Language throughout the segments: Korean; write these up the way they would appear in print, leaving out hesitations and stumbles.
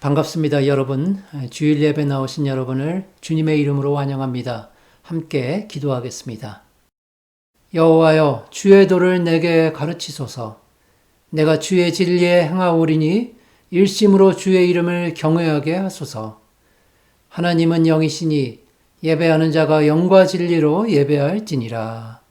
반갑습니다, 여러분. 주일 예배 나오신 여러분을 주님의 이름으로 환영합니다. 함께 기도하겠습니다. 여호와여, 주의 도를 내게 가르치소서. 내가 주의 진리에 행하오리니 일심으로 주의 이름을 경외하게 하소서. 하나님은 영이시니 예배하는 자가 영과 진리로 예배할지니라.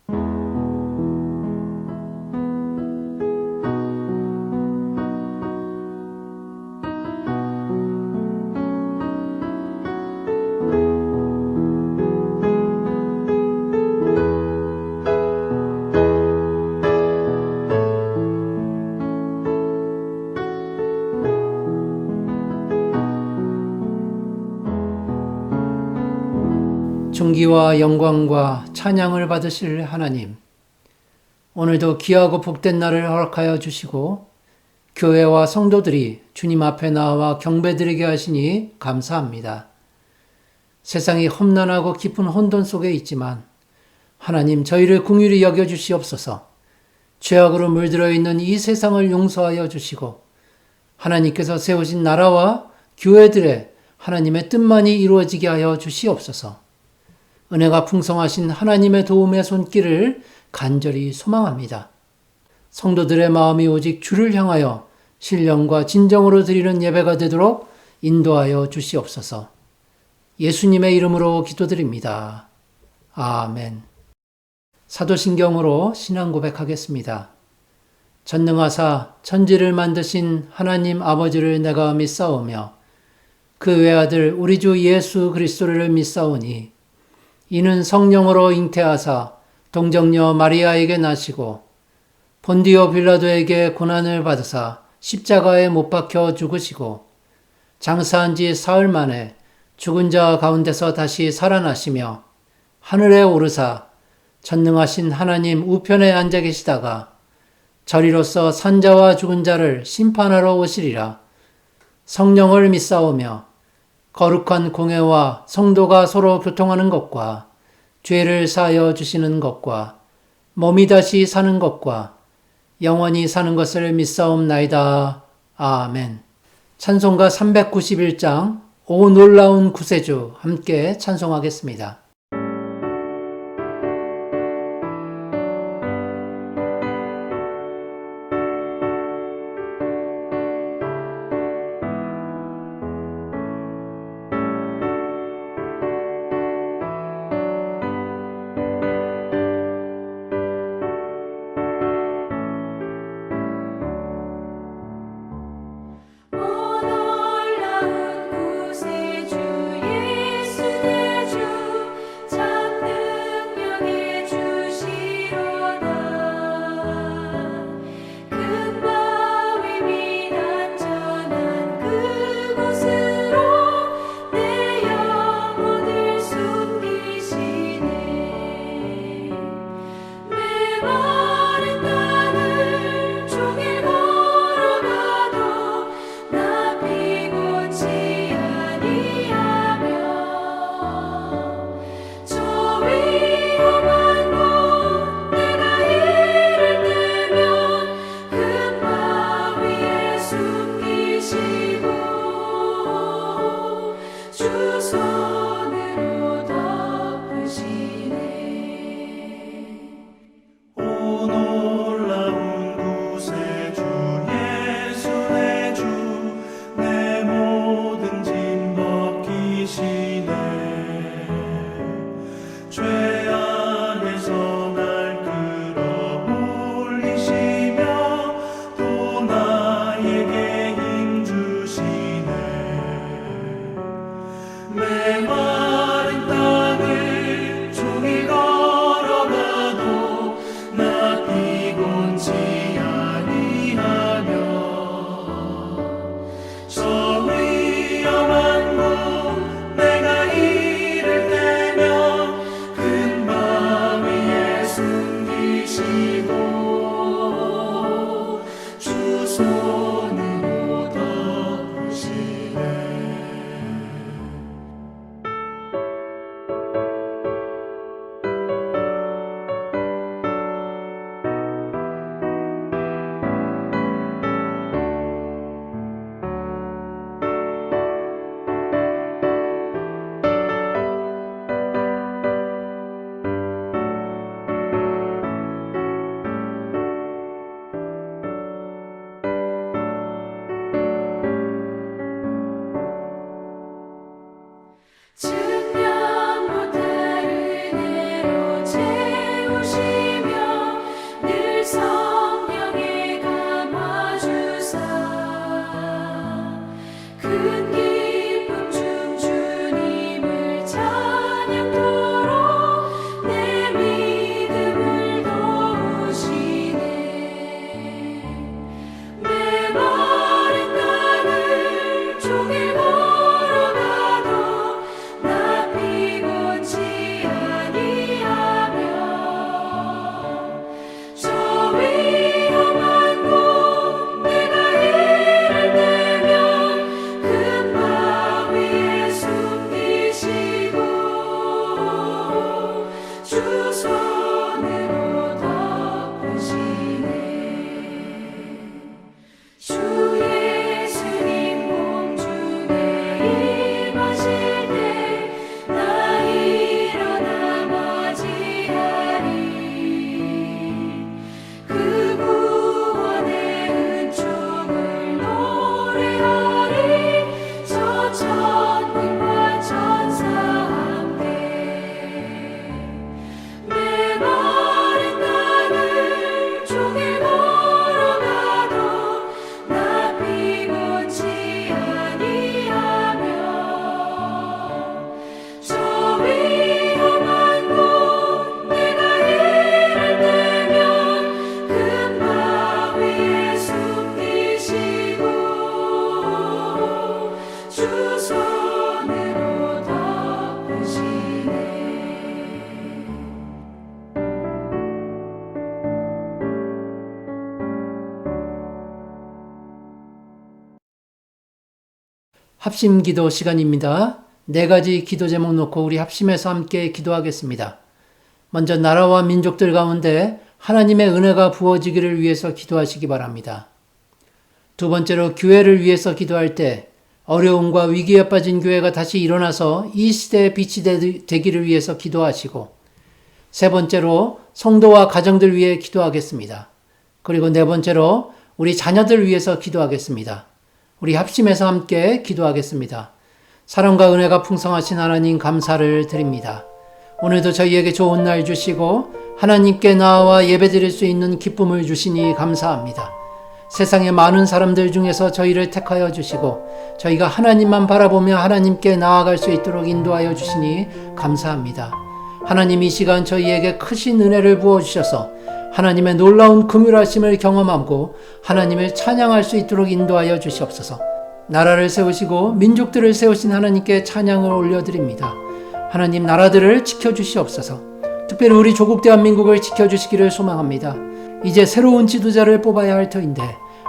존귀와 영광과 찬양을 받으실 하나님, 오늘도 귀하고 복된 날을 허락하여 주시고 교회와 성도들이 주님 앞에 나와 경배드리게 하시니 감사합니다. 세상이 험난하고 깊은 혼돈 속에 있지만 하나님, 저희를 긍휼히 여겨 주시옵소서. 죄악으로 물들어 있는 이 세상을 용서하여 주시고 하나님께서 세우신 나라와 교회들의 하나님의 뜻만이 이루어지게 하여 주시옵소서. 은혜가 풍성하신 하나님의 도움의 손길을 간절히 소망합니다. 성도들의 마음이 오직 주를 향하여 신령과 진정으로 드리는 예배가 되도록 인도하여 주시옵소서. 예수님의 이름으로 기도드립니다. 아멘. 사도신경으로 신앙 고백하겠습니다. 전능하사 천지를 만드신 하나님 아버지를 내가 믿사오며 그 외아들 우리 주 예수 그리스도를 믿사오니 이는 성령으로 잉태하사 동정녀 마리아에게 나시고 본디오 빌라도에게 고난을 받으사 십자가에 못 박혀 죽으시고 장사한 지 사흘 만에 죽은 자 가운데서 다시 살아나시며 하늘에 오르사 전능하신 하나님 우편에 앉아 계시다가 저리로서 산자와 죽은 자를 심판하러 오시리라. 성령을 믿사오며 거룩한 공회와 성도가 서로 교통하는 것과 죄를 사하여 주시는 것과 몸이 다시 사는 것과 영원히 사는 것을 믿사옵나이다. 아멘. 찬송가 391장 오 놀라운 구세주 함께 찬송하겠습니다. 오 놀라운 구세주 예수 내 주 합심 기도 시간입니다. 네 가지 기도 제목 놓고 우리 합심해서 함께 기도하겠습니다. 먼저 나라와 민족들 가운데 하나님의 은혜가 부어지기를 위해서 기도하시기 바랍니다. 두 번째로 교회를 위해서 기도할 때 어려움과 위기에 빠진 교회가 다시 일어나서 이 시대의 빛이 되기를 위해서 기도하시고, 세 번째로 성도와 가정들 위해 기도하겠습니다. 그리고 네 번째로 우리 자녀들 위해서 기도하겠습니다. 우리 합심해서 함께 기도하겠습니다. 사랑과 은혜가 풍성하신 하나님 감사를 드립니다. 오늘도 저희에게 좋은 날 주시고 하나님께 나와 예배드릴 수 있는 기쁨을 주시니 감사합니다. 세상의 많은 사람들 중에서 저희를 택하여 주시고 저희가 하나님만 바라보며 하나님께 나아갈 수 있도록 인도하여 주시니 감사합니다. 하나님, 이 시간 저희에게 크신 은혜를 부어주셔서 하나님의 놀라운 긍휼하심을 경험하고 하나님을 찬양할 수 있도록 인도하여 주시옵소서. 나라를 세우시고 민족들을 세우신 하나님께 찬양을 올려드립니다. 하나님, 나라들을 지켜주시옵소서. 특별히 우리 조국 대한민국을 지켜주시기를 소망합니다. 이제 새로운 지도자를 뽑아야 할 터인데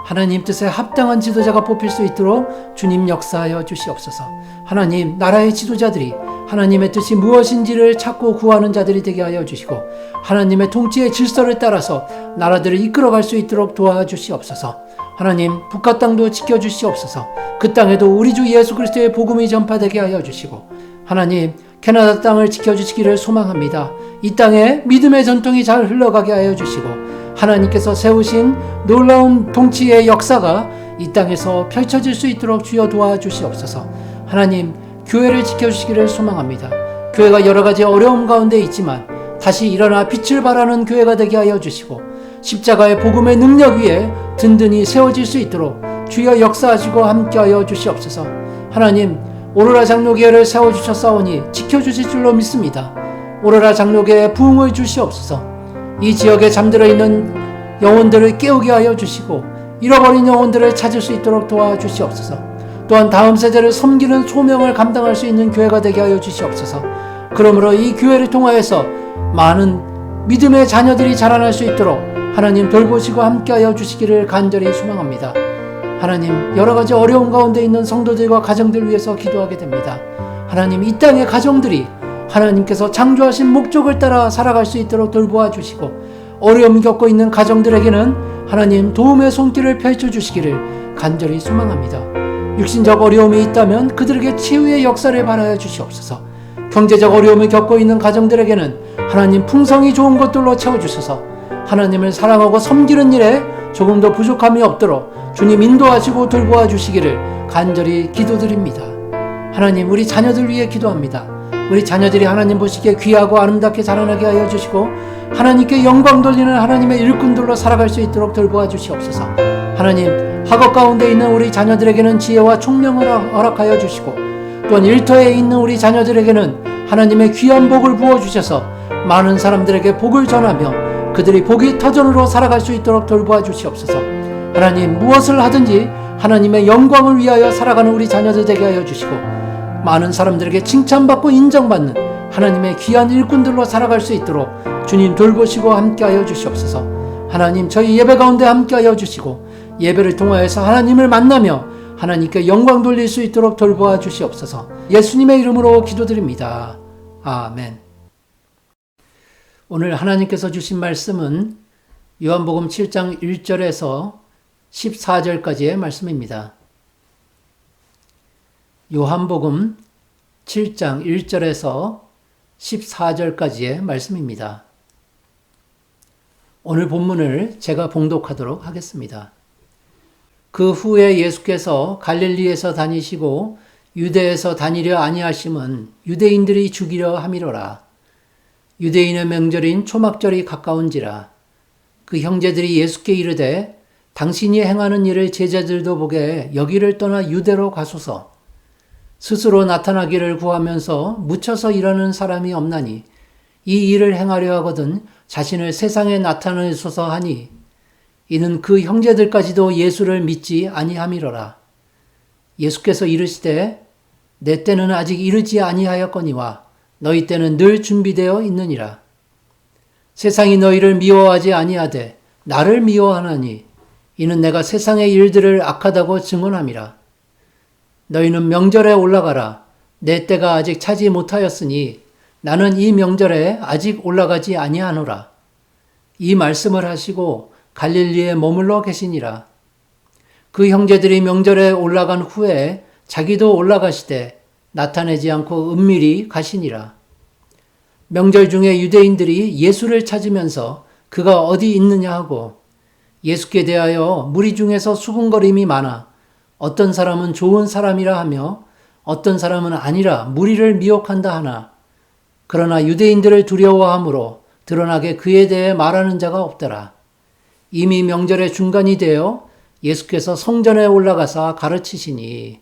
하나님 뜻에 합당한 지도자가 뽑힐 수 있도록 주님 역사하여 주시옵소서. 하나님, 나라의 지도자들이 하나님의 뜻이 무엇인지를 찾고 구하는 자들이 되게 하여 주시고 하나님의 통치의 질서를 따라서 나라들을 이끌어갈 수 있도록 도와주시옵소서. 하나님, 북한 땅도 지켜주시옵소서. 그 땅에도 우리 주 예수 그리스도의 복음이 전파되게 하여 주시고 하나님, 캐나다 땅을 지켜주시기를 소망합니다. 이 땅에 믿음의 전통이 잘 흘러가게 하여 주시고 하나님께서 세우신 놀라운 통치의 역사가 이 땅에서 펼쳐질 수 있도록 주여 도와주시옵소서. 하나님, 교회를 지켜주시기를 소망합니다. 교회가 여러 가지 어려움 가운데 있지만 다시 일어나 빛을 발하는 교회가 되게 하여 주시고 십자가의 복음의 능력 위에 든든히 세워질 수 있도록 주여 역사하시고 함께하여 주시옵소서. 하나님, 오로라 장로교회를 세워주셨사오니 지켜주실 줄로 믿습니다. 오로라 장로교회에 부흥을 주시옵소서. 이 지역에 잠들어 있는 영혼들을 깨우게 하여 주시고 잃어버린 영혼들을 찾을 수 있도록 도와주시옵소서. 또한 다음 세대를 섬기는 소명을 감당할 수 있는 교회가 되게 하여 주시옵소서. 그러므로 이 교회를 통하여서 많은 믿음의 자녀들이 자라날 수 있도록 하나님 돌보시고 함께하여 주시기를 간절히 소망합니다. 하나님, 여러 가지 어려움 가운데 있는 성도들과 가정들 위해서 기도하게 됩니다. 하나님, 이 땅의 가정들이 하나님께서 창조하신 목적을 따라 살아갈 수 있도록 돌보아 주시고 어려움을 겪고 있는 가정들에게는 하나님 도움의 손길을 펼쳐주시기를 간절히 소망합니다. 육신적 어려움이 있다면 그들에게 치유의 역사를 바라여 주시옵소서. 경제적 어려움을 겪고 있는 가정들에게는 하나님 풍성이 좋은 것들로 채워주셔서 하나님을 사랑하고 섬기는 일에 조금 더 부족함이 없도록 주님 인도하시고 돌보아 주시기를 간절히 기도드립니다. 하나님, 우리 자녀들 위해 기도합니다. 우리 자녀들이 하나님 보시기에 귀하고 아름답게 자라나게 하여 주시고 하나님께 영광 돌리는 하나님의 일꾼들로 살아갈 수 있도록 돌보아 주시옵소서. 하나님, 학업 가운데 있는 우리 자녀들에게는 지혜와 총명을 허락하여 주시고 또한 일터에 있는 우리 자녀들에게는 하나님의 귀한 복을 부어주셔서 많은 사람들에게 복을 전하며 그들이 복이 터전으로 살아갈 수 있도록 돌보아 주시옵소서. 하나님, 무엇을 하든지 하나님의 영광을 위하여 살아가는 우리 자녀들 되게 하여 주시고 많은 사람들에게 칭찬받고 인정받는 하나님의 귀한 일꾼들로 살아갈 수 있도록 주님 돌보시고 함께하여 주시옵소서. 하나님, 저희 예배 가운데 함께하여 주시고 예배를 통하여서 하나님을 만나며 하나님께 영광 돌릴 수 있도록 돌보아 주시옵소서. 예수님의 이름으로 기도드립니다. 아멘. 오늘 하나님께서 주신 말씀은 요한복음 7장 1절에서 14절까지의 말씀입니다. 요한복음 7장 1절에서 14절까지의 말씀입니다. 오늘 본문을 제가 봉독하도록 하겠습니다. 그 후에 예수께서 갈릴리에서 다니시고 유대에서 다니려 아니하심은 유대인들이 죽이려 함이로라. 유대인의 명절인 초막절이 가까운지라. 그 형제들이 예수께 이르되 당신이 행하는 일을 제자들도 보게 여기를 떠나 유대로 가소서. 스스로 나타나기를 구하면서 묻혀서 일하는 사람이 없나니 이 일을 행하려 하거든 자신을 세상에 나타내소서 하니 이는 그 형제들까지도 예수를 믿지 아니함이로라. 예수께서 이르시되 내 때는 아직 이르지 아니하였거니와 너희 때는 늘 준비되어 있느니라. 세상이 너희를 미워하지 아니하되 나를 미워하나니 이는 내가 세상의 일들을 악하다고 증언함이라. 너희는 명절에 올라가라. 내 때가 아직 차지 못하였으니 나는 이 명절에 아직 올라가지 아니하노라. 이 말씀을 하시고 갈릴리에 머물러 계시니라. 그 형제들이 명절에 올라간 후에 자기도 올라가시되 나타내지 않고 은밀히 가시니라. 명절 중에 유대인들이 예수를 찾으면서 그가 어디 있느냐 하고 예수께 대하여 무리 중에서 수군거림이 많아 어떤 사람은 좋은 사람이라 하며 어떤 사람은 아니라 무리를 미혹한다 하나 그러나 유대인들을 두려워하므로 드러나게 그에 대해 말하는 자가 없더라. 이미 명절의 중간이 되어 예수께서 성전에 올라가사 가르치시니.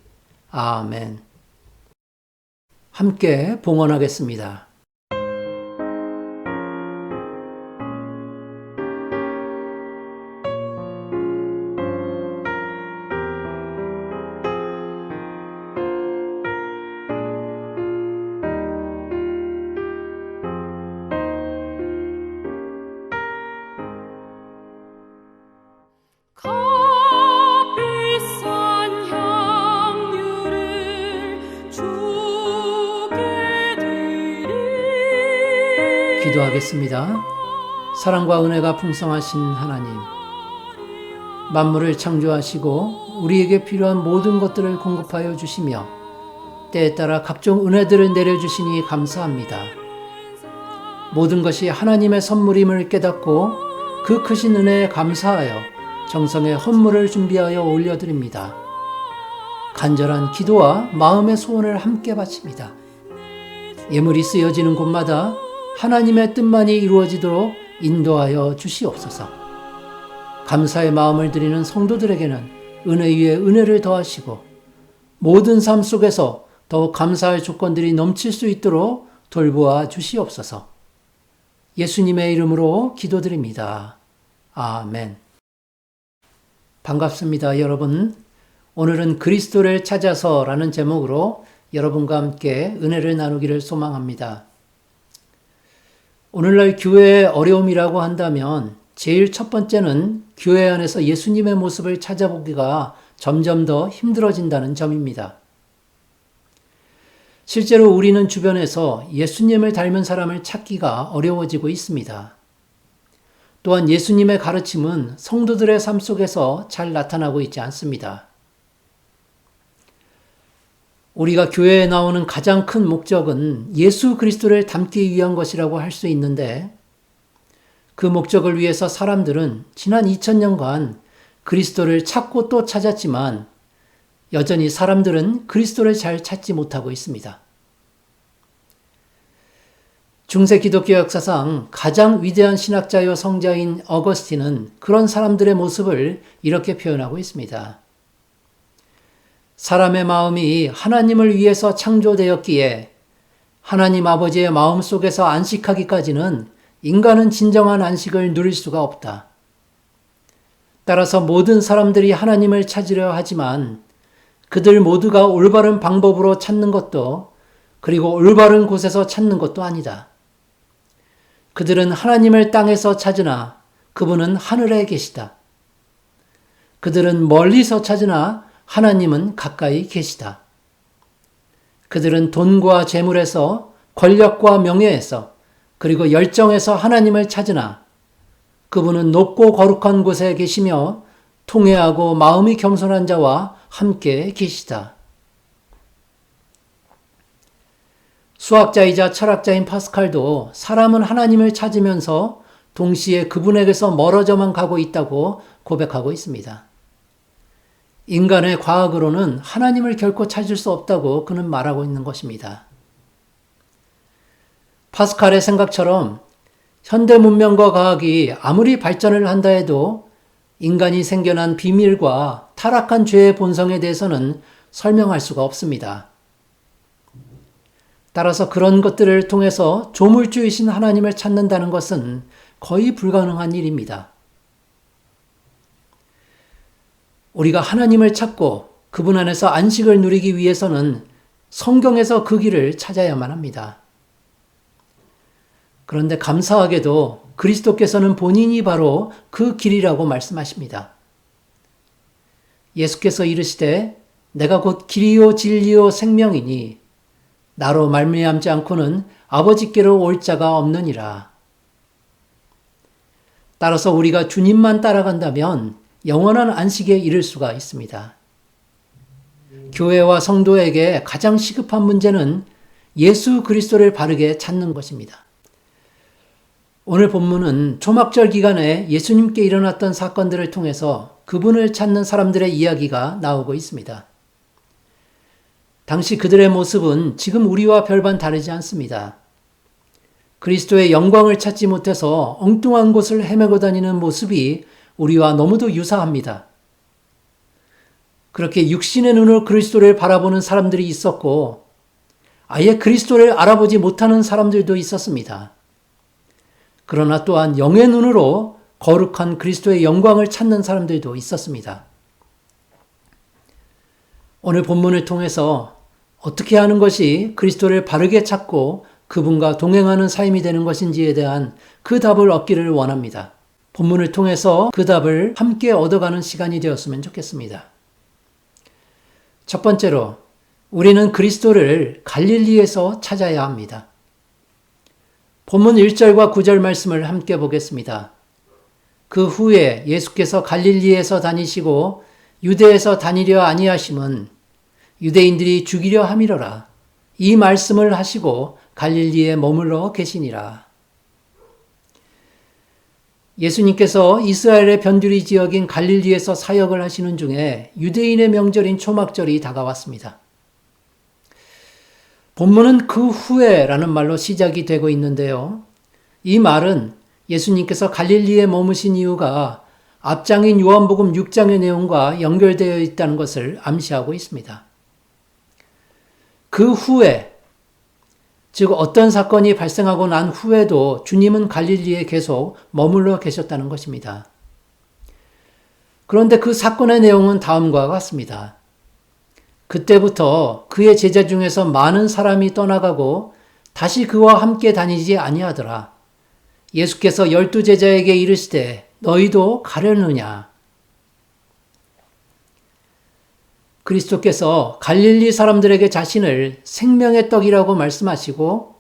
아멘. 함께 봉헌하겠습니다. 값비싼 향유를 주게 되리. 기도하겠습니다. 사랑과 은혜가 풍성하신 하나님, 만물을 창조하시고 우리에게 필요한 모든 것들을 공급하여 주시며 때에 따라 각종 은혜들을 내려주시니 감사합니다. 모든 것이 하나님의 선물임을 깨닫고 그 크신 은혜에 감사하여 정성의 헌물을 준비하여 올려드립니다. 간절한 기도와 마음의 소원을 함께 바칩니다. 예물이 쓰여지는 곳마다 하나님의 뜻만이 이루어지도록 인도하여 주시옵소서. 감사의 마음을 드리는 성도들에게는 은혜 위에 은혜를 더하시고 모든 삶 속에서 더욱 감사할 조건들이 넘칠 수 있도록 돌보아 주시옵소서. 예수님의 이름으로 기도드립니다. 아멘. 반갑습니다, 여러분. 오늘은 그리스도를 찾아서라는 제목으로 여러분과 함께 은혜를 나누기를 소망합니다. 오늘날 교회의 어려움이라고 한다면 제일 첫 번째는 교회 안에서 예수님의 모습을 찾아보기가 점점 더 힘들어진다는 점입니다. 실제로 우리는 주변에서 예수님을 닮은 사람을 찾기가 어려워지고 있습니다. 또한 예수님의 가르침은 성도들의 삶 속에서 잘 나타나고 있지 않습니다. 우리가 교회에 나오는 가장 큰 목적은 예수 그리스도를 닮기 위한 것이라고 할 수 있는데 그 목적을 위해서 사람들은 지난 2000년간 그리스도를 찾고 또 찾았지만 여전히 사람들은 그리스도를 잘 찾지 못하고 있습니다. 중세 기독교 역사상 가장 위대한 신학자요 성자인 어거스틴은 그런 사람들의 모습을 이렇게 표현하고 있습니다. 사람의 마음이 하나님을 위해서 창조되었기에 하나님 아버지의 마음 속에서 안식하기까지는 인간은 진정한 안식을 누릴 수가 없다. 따라서 모든 사람들이 하나님을 찾으려 하지만 그들 모두가 올바른 방법으로 찾는 것도 그리고 올바른 곳에서 찾는 것도 아니다. 그들은 하나님을 땅에서 찾으나 그분은 하늘에 계시다. 그들은 멀리서 찾으나 하나님은 가까이 계시다. 그들은 돈과 재물에서 권력과 명예에서 그리고 열정에서 하나님을 찾으나 그분은 높고 거룩한 곳에 계시며 통회하고 마음이 겸손한 자와 함께 계시다. 수학자이자 철학자인 파스칼도 사람은 하나님을 찾으면서 동시에 그분에게서 멀어져만 가고 있다고 고백하고 있습니다. 인간의 과학으로는 하나님을 결코 찾을 수 없다고 그는 말하고 있는 것입니다. 파스칼의 생각처럼 현대 문명과 과학이 아무리 발전을 한다 해도 인간이 생겨난 비밀과 타락한 죄의 본성에 대해서는 설명할 수가 없습니다. 따라서 그런 것들을 통해서 조물주이신 하나님을 찾는다는 것은 거의 불가능한 일입니다. 우리가 하나님을 찾고 그분 안에서 안식을 누리기 위해서는 성경에서 그 길을 찾아야만 합니다. 그런데 감사하게도 그리스도께서는 본인이 바로 그 길이라고 말씀하십니다. 예수께서 이르시되 내가 곧 길이요 진리요 생명이니 나로 말미암지 않고는 아버지께로 올 자가 없느니라. 따라서 우리가 주님만 따라간다면 영원한 안식에 이를 수가 있습니다. 교회와 성도에게 가장 시급한 문제는 예수 그리스도를 바르게 찾는 것입니다. 오늘 본문은 초막절 기간에 예수님께 일어났던 사건들을 통해서 그분을 찾는 사람들의 이야기가 나오고 있습니다. 당시 그들의 모습은 지금 우리와 별반 다르지 않습니다. 그리스도의 영광을 찾지 못해서 엉뚱한 곳을 헤매고 다니는 모습이 우리와 너무도 유사합니다. 그렇게 육신의 눈으로 그리스도를 바라보는 사람들이 있었고 아예 그리스도를 알아보지 못하는 사람들도 있었습니다. 그러나 또한 영의 눈으로 거룩한 그리스도의 영광을 찾는 사람들도 있었습니다. 오늘 본문을 통해서 어떻게 하는 것이 그리스도를 바르게 찾고 그분과 동행하는 삶이 되는 것인지에 대한 그 답을 얻기를 원합니다. 본문을 통해서 그 답을 함께 얻어가는 시간이 되었으면 좋겠습니다. 첫 번째로 우리는 그리스도를 갈릴리에서 찾아야 합니다. 본문 1절과 9절 말씀을 함께 보겠습니다. 그 후에 예수께서 갈릴리에서 다니시고 유대에서 다니려 아니하심은 유대인들이 죽이려 함이로라. 이 말씀을 하시고 갈릴리에 머물러 계시니라. 예수님께서 이스라엘의 변두리 지역인 갈릴리에서 사역을 하시는 중에 유대인의 명절인 초막절이 다가왔습니다. 본문은 그 후에라는 말로 시작이 되고 있는데요. 이 말은 예수님께서 갈릴리에 머무신 이유가 앞장인 요한복음 6장의 내용과 연결되어 있다는 것을 암시하고 있습니다. 그 후에, 즉 어떤 사건이 발생하고 난 후에도 주님은 갈릴리에 계속 머물러 계셨다는 것입니다. 그런데 그 사건의 내용은 다음과 같습니다. 그때부터 그의 제자 중에서 많은 사람이 떠나가고 다시 그와 함께 다니지 아니하더라. 예수께서 12 제자에게 이르시되 너희도 가려느냐? 그리스도께서 갈릴리 사람들에게 자신을 생명의 떡이라고 말씀하시고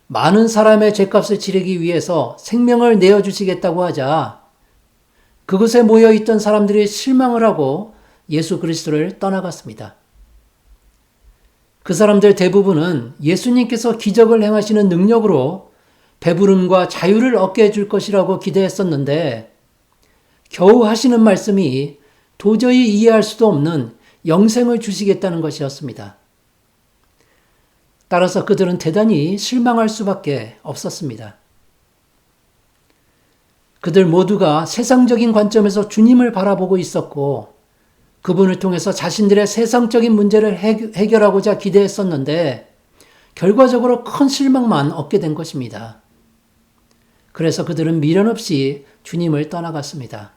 많은 사람의 죄값을 치르기 위해서 생명을 내어주시겠다고 하자 그곳에 모여있던 사람들이 실망을 하고 예수 그리스도를 떠나갔습니다. 그 사람들 대부분은 예수님께서 기적을 행하시는 능력으로 배부름과 자유를 얻게 해줄 것이라고 기대했었는데 겨우 하시는 말씀이 도저히 이해할 수도 없는 영생을 주시겠다는 것이었습니다. 따라서 그들은 대단히 실망할 수밖에 없었습니다. 그들 모두가 세상적인 관점에서 주님을 바라보고 있었고 그분을 통해서 자신들의 세상적인 문제를 해결하고자 기대했었는데 결과적으로 큰 실망만 얻게 된 것입니다. 그래서 그들은 미련 없이 주님을 떠나갔습니다.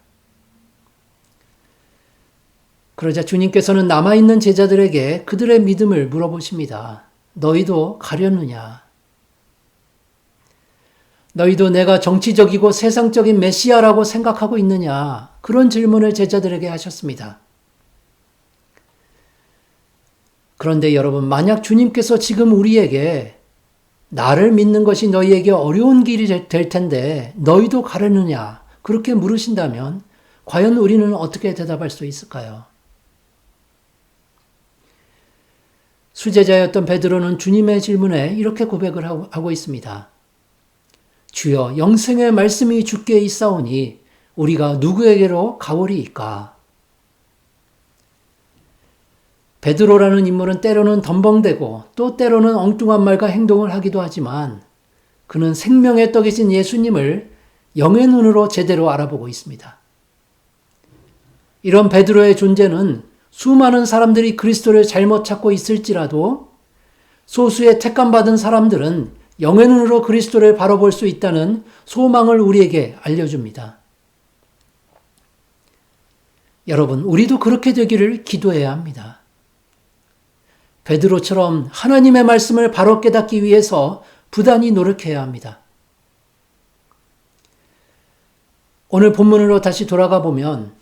그러자 주님께서는 남아있는 제자들에게 그들의 믿음을 물어보십니다. 너희도 가려느냐? 너희도 내가 정치적이고 세상적인 메시아라고 생각하고 있느냐? 그런 질문을 제자들에게 하셨습니다. 그런데 여러분, 만약 주님께서 지금 우리에게 나를 믿는 것이 너희에게 어려운 길이 될 텐데 너희도 가려느냐? 그렇게 물으신다면 과연 우리는 어떻게 대답할 수 있을까요? 수제자였던 베드로는 주님의 질문에 이렇게 고백을 하고 있습니다. 주여, 영생의 말씀이 주께 있사오니 우리가 누구에게로 가오리이까? 베드로라는 인물은 때로는 덤벙대고 또 때로는 엉뚱한 말과 행동을 하기도 하지만 그는 생명의 떡이신 예수님을 영의 눈으로 제대로 알아보고 있습니다. 이런 베드로의 존재는 수많은 사람들이 그리스도를 잘못 찾고 있을지라도 소수의 택감받은 사람들은 영의 눈으로 그리스도를 바라볼 수 있다는 소망을 우리에게 알려줍니다. 여러분, 우리도 그렇게 되기를 기도해야 합니다. 베드로처럼 하나님의 말씀을 바로 깨닫기 위해서 부단히 노력해야 합니다. 오늘 본문으로 다시 돌아가 보면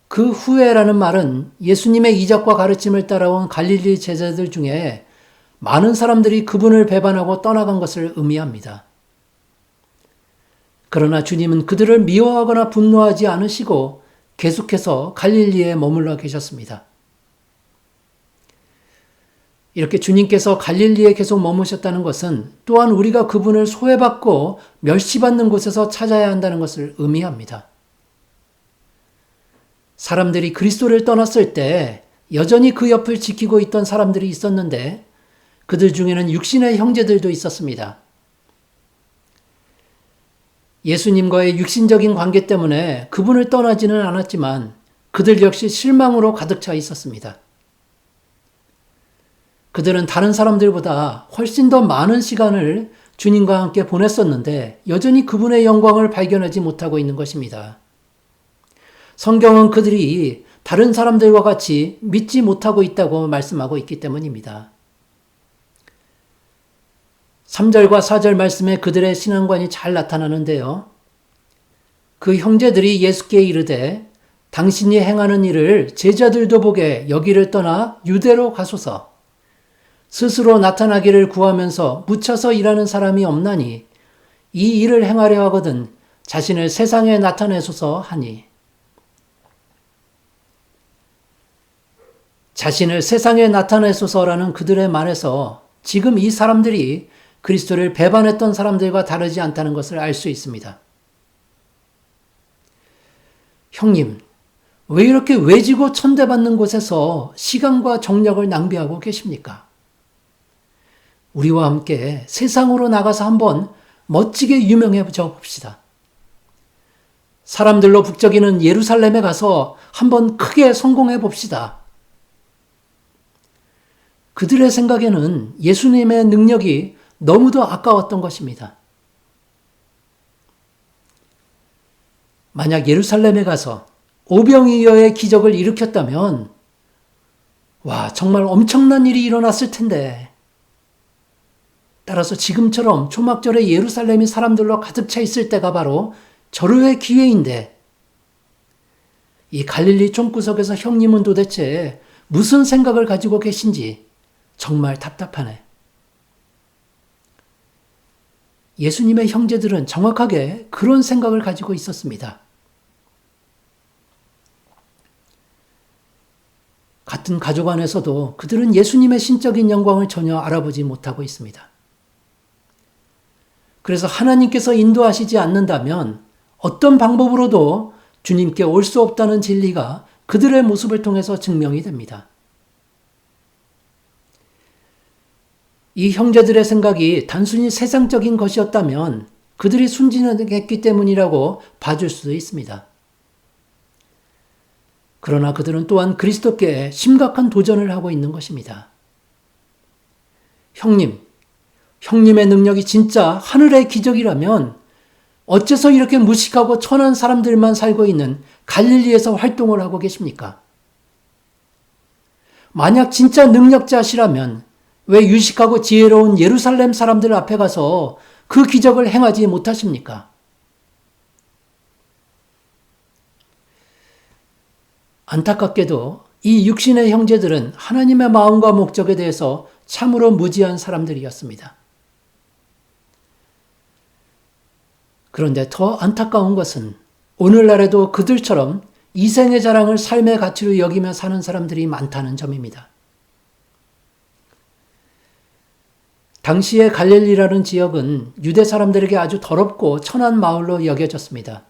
그 후에라는 말은 예수님의 이적과 가르침을 따라온 갈릴리 제자들 중에 많은 사람들이 그분을 배반하고 떠나간 것을 의미합니다. 그러나 주님은 그들을 미워하거나 분노하지 않으시고 계속해서 갈릴리에 머물러 계셨습니다. 이렇게 주님께서 갈릴리에 계속 머무셨다는 것은 또한 우리가 그분을 소외받고 멸시받는 곳에서 찾아야 한다는 것을 의미합니다. 사람들이 그리스도를 떠났을 때 여전히 그 옆을 지키고 있던 사람들이 있었는데 그들 중에는 육신의 형제들도 있었습니다. 예수님과의 육신적인 관계 때문에 그분을 떠나지는 않았지만 그들 역시 실망으로 가득 차 있었습니다. 그들은 다른 사람들보다 훨씬 더 많은 시간을 주님과 함께 보냈었는데 여전히 그분의 영광을 발견하지 못하고 있는 것입니다. 성경은 그들이 다른 사람들과 같이 믿지 못하고 있다고 말씀하고 있기 때문입니다. 3절과 4절 말씀에 그들의 신앙관이 잘 나타나는데요. 그 형제들이 예수께 이르되 당신이 행하는 일을 제자들도 보게 여기를 떠나 유대로 가소서. 스스로 나타나기를 구하면서 묻혀서 일하는 사람이 없나니 이 일을 행하려 하거든 자신을 세상에 나타내소서 하니. 자신을 세상에 나타내소서라는 그들의 말에서 지금 이 사람들이 그리스도를 배반했던 사람들과 다르지 않다는 것을 알 수 있습니다. 형님, 왜 이렇게 외지고 천대받는 곳에서 시간과 정력을 낭비하고 계십니까? 우리와 함께 세상으로 나가서 한번 멋지게 유명해져 봅시다. 사람들로 북적이는 예루살렘에 가서 한번 크게 성공해 봅시다. 그들의 생각에는 예수님의 능력이 너무도 아까웠던 것입니다. 만약 예루살렘에 가서 오병이어의 기적을 일으켰다면 와, 정말 엄청난 일이 일어났을 텐데 따라서 지금처럼 초막절에 예루살렘이 사람들로 가득 차 있을 때가 바로 절호의 기회인데 이 갈릴리 총구석에서 형님은 도대체 무슨 생각을 가지고 계신지 정말 답답하네. 예수님의 형제들은 정확하게 그런 생각을 가지고 있었습니다. 같은 가족 안에서도 그들은 예수님의 신적인 영광을 전혀 알아보지 못하고 있습니다. 그래서 하나님께서 인도하시지 않는다면 어떤 방법으로도 주님께 올 수 없다는 진리가 그들의 모습을 통해서 증명이 됩니다. 이 형제들의 생각이 단순히 세상적인 것이었다면 그들이 순진했기 때문이라고 봐줄 수도 있습니다. 그러나 그들은 또한 그리스도께 심각한 도전을 하고 있는 것입니다. 형님의 능력이 진짜 하늘의 기적이라면 어째서 이렇게 무식하고 천한 사람들만 살고 있는 갈릴리에서 활동을 하고 계십니까? 만약 진짜 능력자시라면 왜 유식하고 지혜로운 예루살렘 사람들 앞에 가서 그 기적을 행하지 못하십니까? 안타깝게도 이 육신의 형제들은 하나님의 마음과 목적에 대해서 참으로 무지한 사람들이었습니다. 그런데 더 안타까운 것은 오늘날에도 그들처럼 이생의 자랑을 삶의 가치로 여기며 사는 사람들이 많다는 점입니다. 당시의 갈릴리라는 지역은 유대 사람들에게 아주 더럽고 천한 마을로 여겨졌습니다.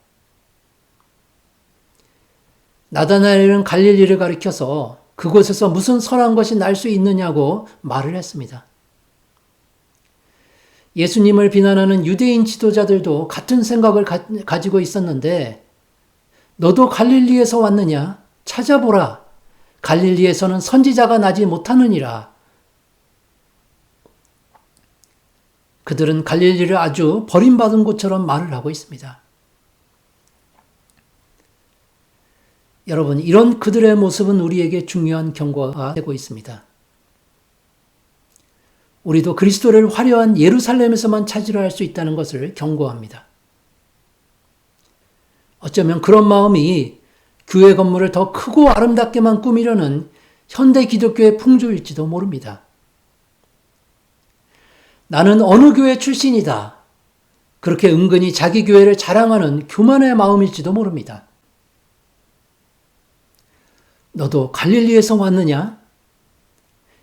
나다나엘은 갈릴리를 가리켜서 그곳에서 무슨 선한 것이 날 수 있느냐고 말을 했습니다. 예수님을 비난하는 유대인 지도자들도 같은 생각을 가지고 있었는데 너도 갈릴리에서 왔느냐? 찾아보라. 갈릴리에서는 선지자가 나지 못하느니라. 그들은 갈릴리를 아주 버림받은 곳처럼 말을 하고 있습니다. 여러분, 이런 그들의 모습은 우리에게 중요한 경고가 되고 있습니다. 우리도 그리스도를 화려한 예루살렘에서만 찾으려 할 수 있다는 것을 경고합니다. 어쩌면 그런 마음이 교회 건물을 더 크고 아름답게만 꾸미려는 현대 기독교의 풍조일지도 모릅니다. 나는 어느 교회 출신이다. 그렇게 은근히 자기 교회를 자랑하는 교만의 마음일지도 모릅니다. 너도 갈릴리에서 왔느냐?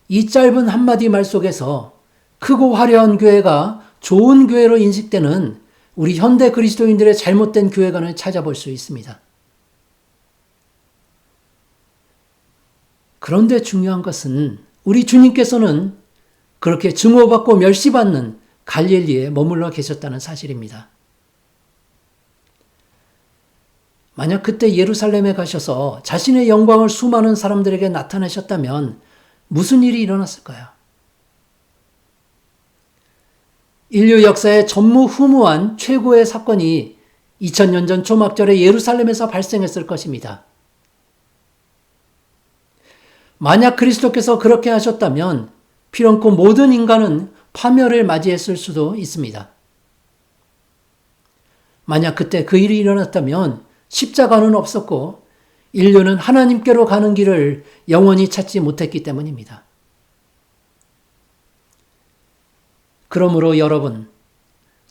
이 짧은 한마디 말 속에서 크고 화려한 교회가 좋은 교회로 인식되는 우리 현대 그리스도인들의 잘못된 교회관을 찾아볼 수 있습니다. 그런데 중요한 것은 우리 주님께서는 그렇게 증오받고 멸시받는 갈릴리에 머물러 계셨다는 사실입니다. 만약 그때 예루살렘에 가셔서 자신의 영광을 수많은 사람들에게 나타내셨다면 무슨 일이 일어났을까요? 인류 역사의 전무후무한 최고의 사건이 2000년 전 초막절에 예루살렘에서 발생했을 것입니다. 만약 그리스도께서 그렇게 하셨다면 피렁고 모든 인간은 파멸을 맞이했을 수도 있습니다. 만약 그때 그 일이 일어났다면 십자가는 없었고 인류는 하나님께로 가는 길을 영원히 찾지 못했기 때문입니다. 그러므로 여러분,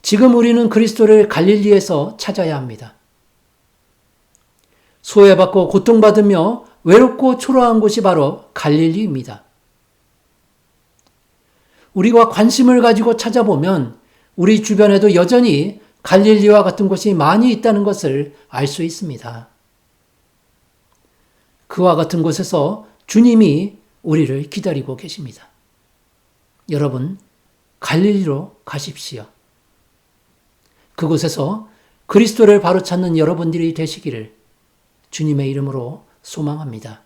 지금 우리는 그리스도를 갈릴리에서 찾아야 합니다. 소외받고 고통받으며 외롭고 초라한 곳이 바로 갈릴리입니다. 우리가 관심을 가지고 찾아보면 우리 주변에도 여전히 갈릴리와 같은 곳이 많이 있다는 것을 알 수 있습니다. 그와 같은 곳에서 주님이 우리를 기다리고 계십니다. 여러분, 갈릴리로 가십시오. 그곳에서 그리스도를 바로 찾는 여러분들이 되시기를 주님의 이름으로 소망합니다.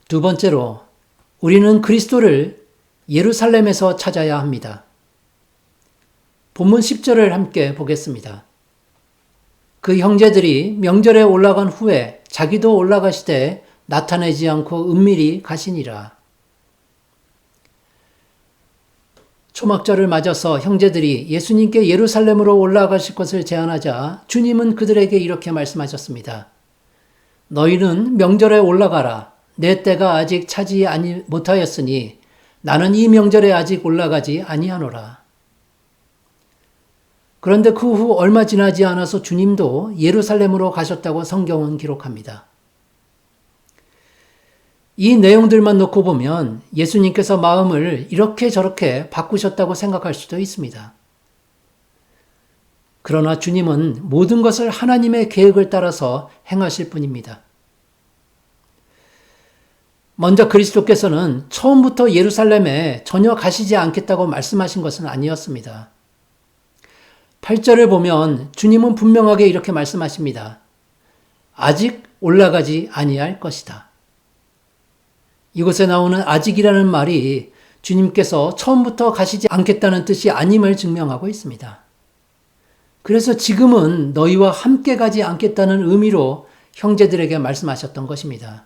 두 번째로, 우리는 그리스도를 예루살렘에서 찾아야 합니다. 본문 10절을 함께 보겠습니다. 그 형제들이 명절에 올라간 후에 자기도 올라가시되 나타내지 않고 은밀히 가시니라. 초막절을 맞아서 형제들이 예수님께 예루살렘으로 올라가실 것을 제안하자 주님은 그들에게 이렇게 말씀하셨습니다. 너희는 명절에 올라가라. 내 때가 아직 차지 못하였으니 나는 이 명절에 아직 올라가지 아니하노라. 그런데 그 후 얼마 지나지 않아서 주님도 예루살렘으로 가셨다고 성경은 기록합니다. 이 내용들만 놓고 보면 예수님께서 마음을 이렇게 저렇게 바꾸셨다고 생각할 수도 있습니다. 그러나 주님은 모든 것을 하나님의 계획을 따라서 행하실 분입니다. 먼저 그리스도께서는 처음부터 예루살렘에 전혀 가시지 않겠다고 말씀하신 것은 아니었습니다. 8절을 보면 주님은 분명하게 이렇게 말씀하십니다. 아직 올라가지 아니할 것이다. 이곳에 나오는 아직이라는 말이 주님께서 처음부터 가시지 않겠다는 뜻이 아님을 증명하고 있습니다. 그래서 지금은 너희와 함께 가지 않겠다는 의미로 형제들에게 말씀하셨던 것입니다.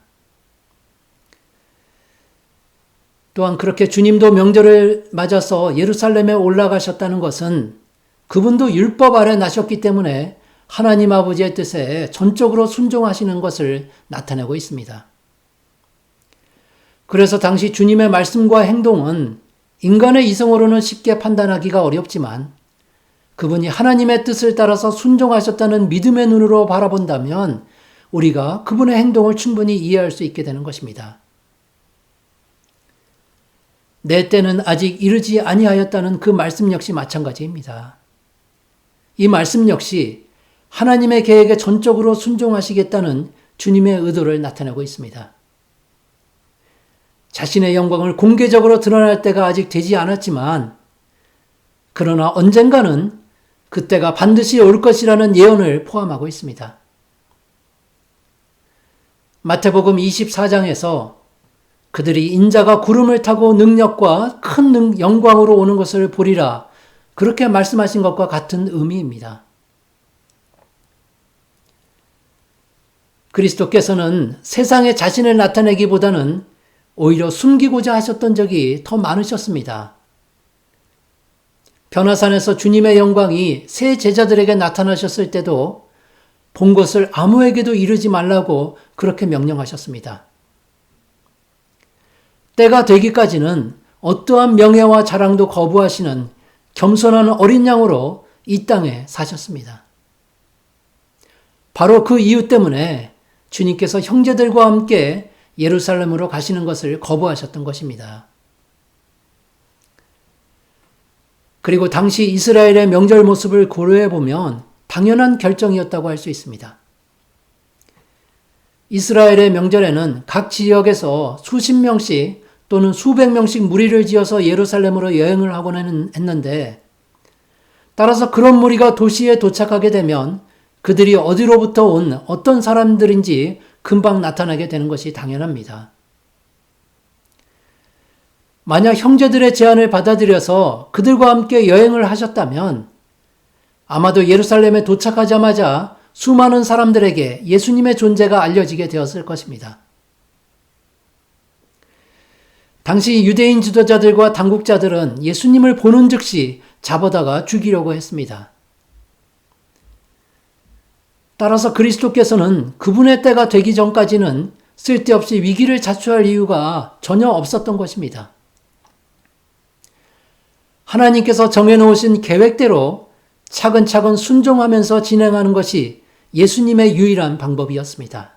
또한 그렇게 주님도 명절을 맞아서 예루살렘에 올라가셨다는 것은 그분도 율법 아래 나셨기 때문에 하나님 아버지의 뜻에 전적으로 순종하시는 것을 나타내고 있습니다. 그래서 당시 주님의 말씀과 행동은 인간의 이성으로는 쉽게 판단하기가 어렵지만 그분이 하나님의 뜻을 따라서 순종하셨다는 믿음의 눈으로 바라본다면 우리가 그분의 행동을 충분히 이해할 수 있게 되는 것입니다. 내 때는 아직 이르지 아니하였다는 그 말씀 역시 마찬가지입니다. 이 말씀 역시 하나님의 계획에 전적으로 순종하시겠다는 주님의 의도를 나타내고 있습니다. 자신의 영광을 공개적으로 드러날 때가 아직 되지 않았지만 그러나 언젠가는 그때가 반드시 올 것이라는 예언을 포함하고 있습니다. 마태복음 24장에서 그들이 인자가 구름을 타고 능력과 큰 영광으로 오는 것을 보리라 그렇게 말씀하신 것과 같은 의미입니다. 그리스도께서는 세상에 자신을 나타내기보다는 오히려 숨기고자 하셨던 적이 더 많으셨습니다. 변화산에서 주님의 영광이 새 제자들에게 나타나셨을 때도 본 것을 아무에게도 이르지 말라고 그렇게 명령하셨습니다. 때가 되기까지는 어떠한 명예와 자랑도 거부하시는 겸손한 어린 양으로 이 땅에 사셨습니다. 바로 그 이유 때문에 주님께서 형제들과 함께 예루살렘으로 가시는 것을 거부하셨던 것입니다. 그리고 당시 이스라엘의 명절 모습을 고려해 보면 당연한 결정이었다고 할 수 있습니다. 이스라엘의 명절에는 각 지역에서 수십 명씩 또는 수백 명씩 무리를 지어서 예루살렘으로 여행을 하곤 했는데, 따라서 그런 무리가 도시에 도착하게 되면 그들이 어디로부터 온 어떤 사람들인지 금방 나타나게 되는 것이 당연합니다. 만약 형제들의 제안을 받아들여서 그들과 함께 여행을 하셨다면 아마도 예루살렘에 도착하자마자 수많은 사람들에게 예수님의 존재가 알려지게 되었을 것입니다. 당시 유대인 지도자들과 당국자들은 예수님을 보는 즉시 잡아다가 죽이려고 했습니다. 따라서 그리스도께서는 그분의 때가 되기 전까지는 쓸데없이 위기를 자초할 이유가 전혀 없었던 것입니다. 하나님께서 정해놓으신 계획대로 차근차근 순종하면서 진행하는 것이 예수님의 유일한 방법이었습니다.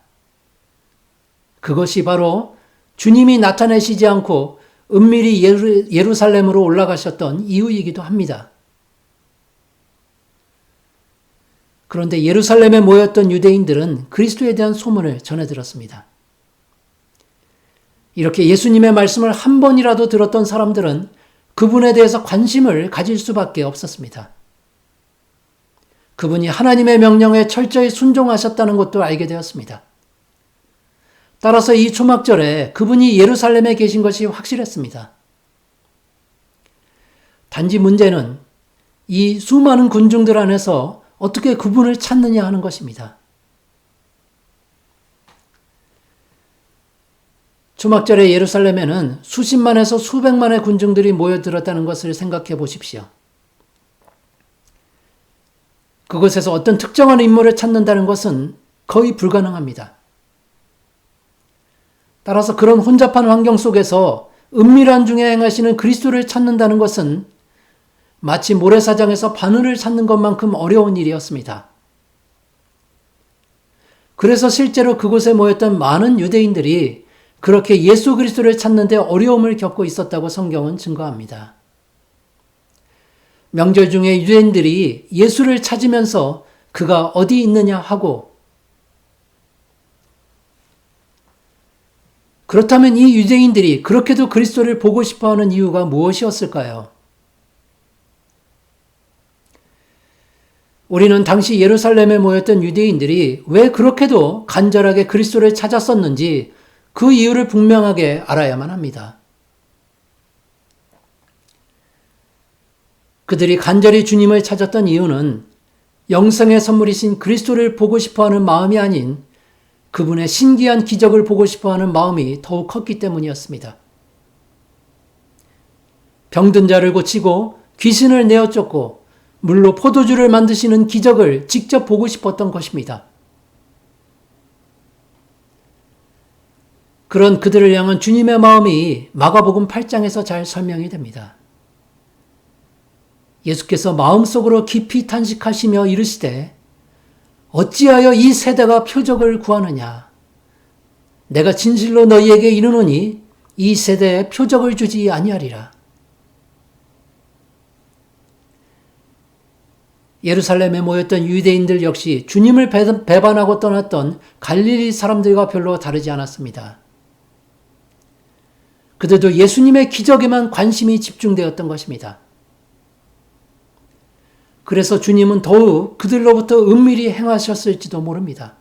그것이 바로 주님이 나타내시지 않고 은밀히 예루살렘으로 올라가셨던 이유이기도 합니다. 그런데 예루살렘에 모였던 유대인들은 그리스도에 대한 소문을 전해 들었습니다. 이렇게 예수님의 말씀을 한 번이라도 들었던 사람들은 그분에 대해서 관심을 가질 수밖에 없었습니다. 그분이 하나님의 명령에 철저히 순종하셨다는 것도 알게 되었습니다. 따라서 이 초막절에 그분이 예루살렘에 계신 것이 확실했습니다. 단지 문제는 이 수많은 군중들 안에서 어떻게 그분을 찾느냐 하는 것입니다. 초막절의 예루살렘에는 수십만에서 수백만의 군중들이 모여들었다는 것을 생각해 보십시오. 그곳에서 어떤 특정한 인물을 찾는다는 것은 거의 불가능합니다. 따라서 그런 혼잡한 환경 속에서 은밀한 중에 행하시는 그리스도를 찾는다는 것은 마치 모래사장에서 바늘을 찾는 것만큼 어려운 일이었습니다. 그래서 실제로 그곳에 모였던 많은 유대인들이 그렇게 예수 그리스도를 찾는 데 어려움을 겪고 있었다고 성경은 증거합니다. 명절 중에 유대인들이 예수를 찾으면서 그가 어디 있느냐 하고, 그렇다면 이 유대인들이 그렇게도 그리스도를 보고 싶어하는 이유가 무엇이었을까요? 우리는 당시 예루살렘에 모였던 유대인들이 왜 그렇게도 간절하게 그리스도를 찾았었는지 그 이유를 분명하게 알아야만 합니다. 그들이 간절히 주님을 찾았던 이유는 영생의 선물이신 그리스도를 보고 싶어하는 마음이 아닌 그분의 신기한 기적을 보고 싶어하는 마음이 더욱 컸기 때문이었습니다. 병든 자를 고치고 귀신을 내어 쫓고 물로 포도주를 만드시는 기적을 직접 보고 싶었던 것입니다. 그런 그들을 향한 주님의 마음이 마가복음 8장에서 잘 설명이 됩니다. 예수께서 마음속으로 깊이 탄식하시며 이르시되 어찌하여 이 세대가 표적을 구하느냐? 내가 진실로 너희에게 이르노니 이 세대에 표적을 주지 아니하리라. 예루살렘에 모였던 유대인들 역시 주님을 배반하고 떠났던 갈릴리 사람들과 별로 다르지 않았습니다. 그들도 예수님의 기적에만 관심이 집중되었던 것입니다. 그래서 주님은 더욱 그들로부터 은밀히 행하셨을지도 모릅니다.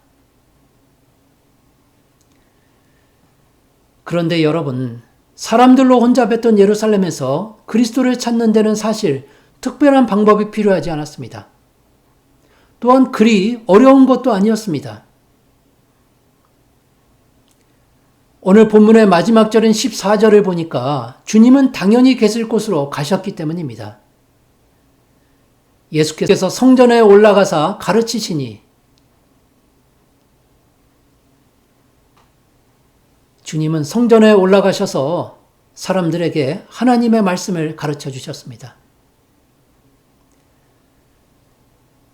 그런데 여러분, 사람들로 혼잡했던 예루살렘에서 그리스도를 찾는 데는 사실 특별한 방법이 필요하지 않았습니다. 또한 그리 어려운 것도 아니었습니다. 오늘 본문의 마지막 절인 14절을 보니까 주님은 당연히 계실 곳으로 가셨기 때문입니다. 예수께서 성전에 올라가사 가르치시니 주님은 성전에 올라가셔서 사람들에게 하나님의 말씀을 가르쳐 주셨습니다.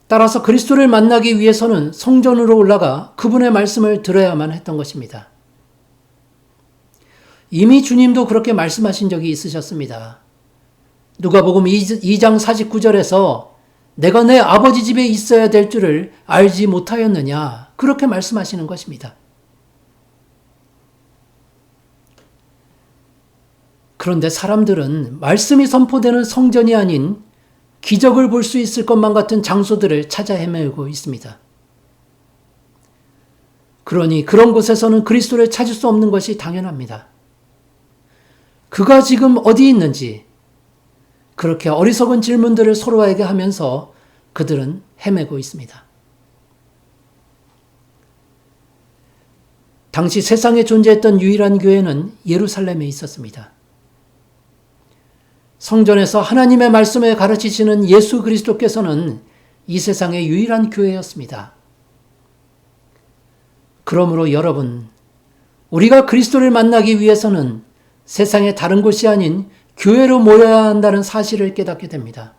따라서 그리스도를 만나기 위해서는 성전으로 올라가 그분의 말씀을 들어야만 했던 것입니다. 이미 주님도 그렇게 말씀하신 적이 있으셨습니다. 누가복음 2장 49절에서 내가 내 아버지 집에 있어야 될 줄을 알지 못하였느냐, 그렇게 말씀하시는 것입니다. 그런데 사람들은 말씀이 선포되는 성전이 아닌 기적을 볼 수 있을 것만 같은 장소들을 찾아 헤매고 있습니다. 그러니 그런 곳에서는 그리스도를 찾을 수 없는 것이 당연합니다. 그가 지금 어디 있는지 그렇게 어리석은 질문들을 서로에게 하면서 그들은 헤매고 있습니다. 당시 세상에 존재했던 유일한 교회는 예루살렘에 있었습니다. 성전에서 하나님의 말씀을 가르치시는 예수 그리스도께서는 이 세상의 유일한 교회였습니다. 그러므로 여러분, 우리가 그리스도를 만나기 위해서는 세상의 다른 곳이 아닌 교회로 모여야 한다는 사실을 깨닫게 됩니다.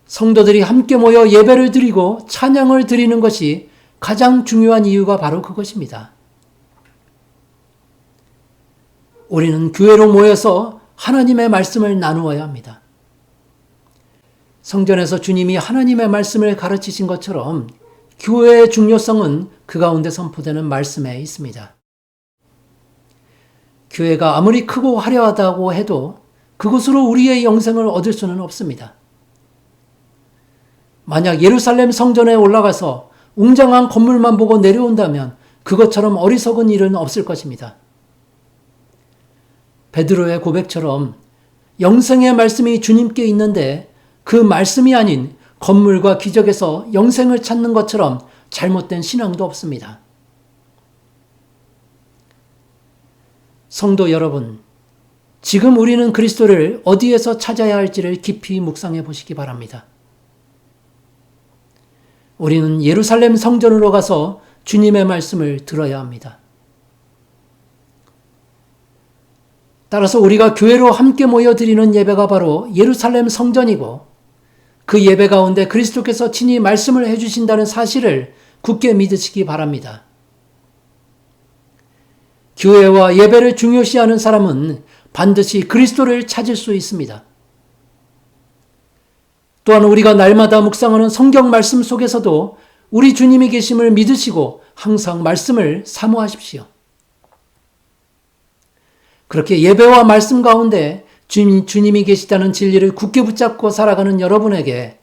성도들이 함께 모여 예배를 드리고 찬양을 드리는 것이 가장 중요한 이유가 바로 그것입니다. 우리는 교회로 모여서 하나님의 말씀을 나누어야 합니다. 성전에서 주님이 하나님의 말씀을 가르치신 것처럼 교회의 중요성은 그 가운데 선포되는 말씀에 있습니다. 교회가 아무리 크고 화려하다고 해도 그것으로 우리의 영생을 얻을 수는 없습니다. 만약 예루살렘 성전에 올라가서 웅장한 건물만 보고 내려온다면 그것처럼 어리석은 일은 없을 것입니다. 베드로의 고백처럼 영생의 말씀이 주님께 있는데 그 말씀이 아닌 건물과 기적에서 영생을 찾는 것처럼 잘못된 신앙도 없습니다. 성도 여러분, 지금 우리는 그리스도를 어디에서 찾아야 할지를 깊이 묵상해 보시기 바랍니다. 우리는 예루살렘 성전으로 가서 주님의 말씀을 들어야 합니다. 따라서 우리가 교회로 함께 모여 드리는 예배가 바로 예루살렘 성전이고 그 예배 가운데 그리스도께서 친히 말씀을 해주신다는 사실을 굳게 믿으시기 바랍니다. 교회와 예배를 중요시하는 사람은 반드시 그리스도를 찾을 수 있습니다. 또한 우리가 날마다 묵상하는 성경 말씀 속에서도 우리 주님이 계심을 믿으시고 항상 말씀을 사모하십시오. 그렇게 예배와 말씀 가운데 주님이 계시다는 진리를 굳게 붙잡고 살아가는 여러분에게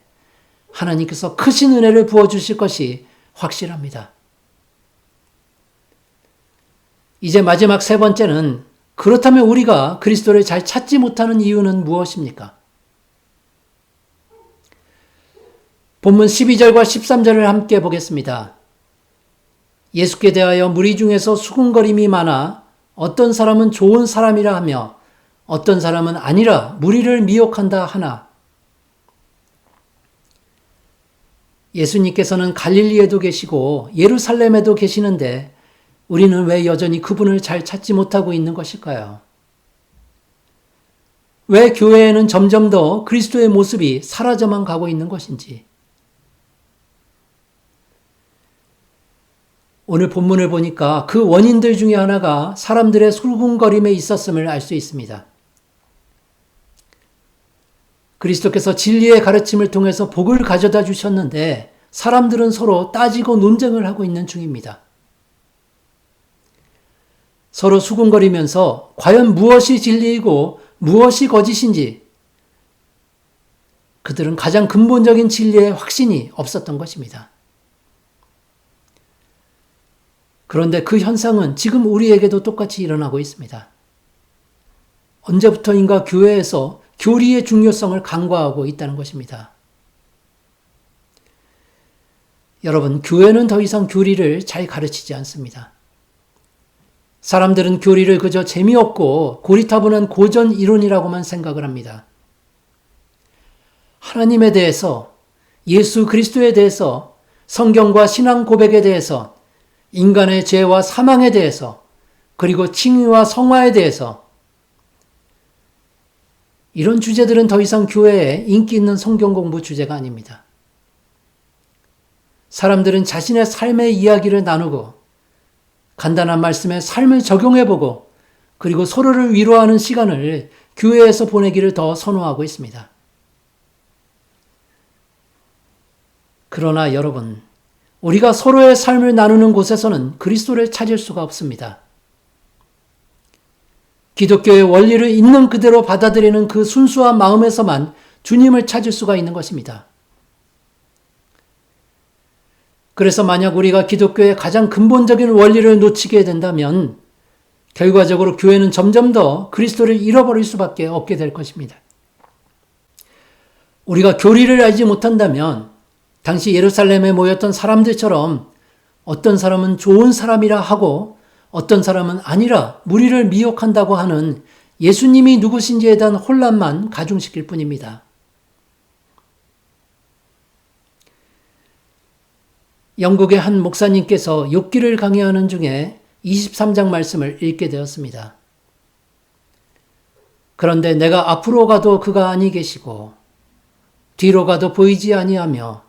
하나님께서 크신 은혜를 부어주실 것이 확실합니다. 이제 마지막 세 번째는, 그렇다면 우리가 그리스도를 잘 찾지 못하는 이유는 무엇입니까? 본문 12절과 13절을 함께 보겠습니다. 예수께 대하여 무리 중에서 수군거림이 많아 어떤 사람은 좋은 사람이라 하며 어떤 사람은 아니라 무리를 미혹한다 하나. 예수님께서는 갈릴리에도 계시고 예루살렘에도 계시는데 우리는 왜 여전히 그분을 잘 찾지 못하고 있는 것일까요? 왜 교회에는 점점 더 그리스도의 모습이 사라져만 가고 있는 것인지. 오늘 본문을 보니까 그 원인들 중에 하나가 사람들의 술궁거림에 있었음을 알 수 있습니다. 그리스도께서 진리의 가르침을 통해서 복을 가져다 주셨는데 사람들은 서로 따지고 논쟁을 하고 있는 중입니다. 서로 수군거리면서 과연 무엇이 진리이고 무엇이 거짓인지 그들은 가장 근본적인 진리의 확신이 없었던 것입니다. 그런데 그 현상은 지금 우리에게도 똑같이 일어나고 있습니다. 언제부터인가 교회에서 교리의 중요성을 간과하고 있다는 것입니다. 여러분, 교회는 더 이상 교리를 잘 가르치지 않습니다. 사람들은 교리를 그저 재미없고 고리타분한 고전 이론이라고만 생각을 합니다. 하나님에 대해서, 예수 그리스도에 대해서, 성경과 신앙 고백에 대해서 인간의 죄와 사망에 대해서, 그리고 칭의와 성화에 대해서, 이런 주제들은 더 이상 교회에 인기 있는 성경 공부 주제가 아닙니다. 사람들은 자신의 삶의 이야기를 나누고 간단한 말씀에 삶을 적용해보고 그리고 서로를 위로하는 시간을 교회에서 보내기를 더 선호하고 있습니다. 그러나 여러분, 우리가 서로의 삶을 나누는 곳에서는 그리스도를 찾을 수가 없습니다. 기독교의 원리를 있는 그대로 받아들이는 그 순수한 마음에서만 주님을 찾을 수가 있는 것입니다. 그래서 만약 우리가 기독교의 가장 근본적인 원리를 놓치게 된다면 결과적으로 교회는 점점 더 그리스도를 잃어버릴 수밖에 없게 될 것입니다. 우리가 교리를 알지 못한다면 당시 예루살렘에 모였던 사람들처럼 어떤 사람은 좋은 사람이라 하고 어떤 사람은 아니라 무리를 미혹한다고 하는 예수님이 누구신지에 대한 혼란만 가중시킬 뿐입니다. 영국의 한 목사님께서 욥기를 강의하는 중에 23장 말씀을 읽게 되었습니다. 그런데 내가 앞으로 가도 그가 아니 계시고 뒤로 가도 보이지 아니하며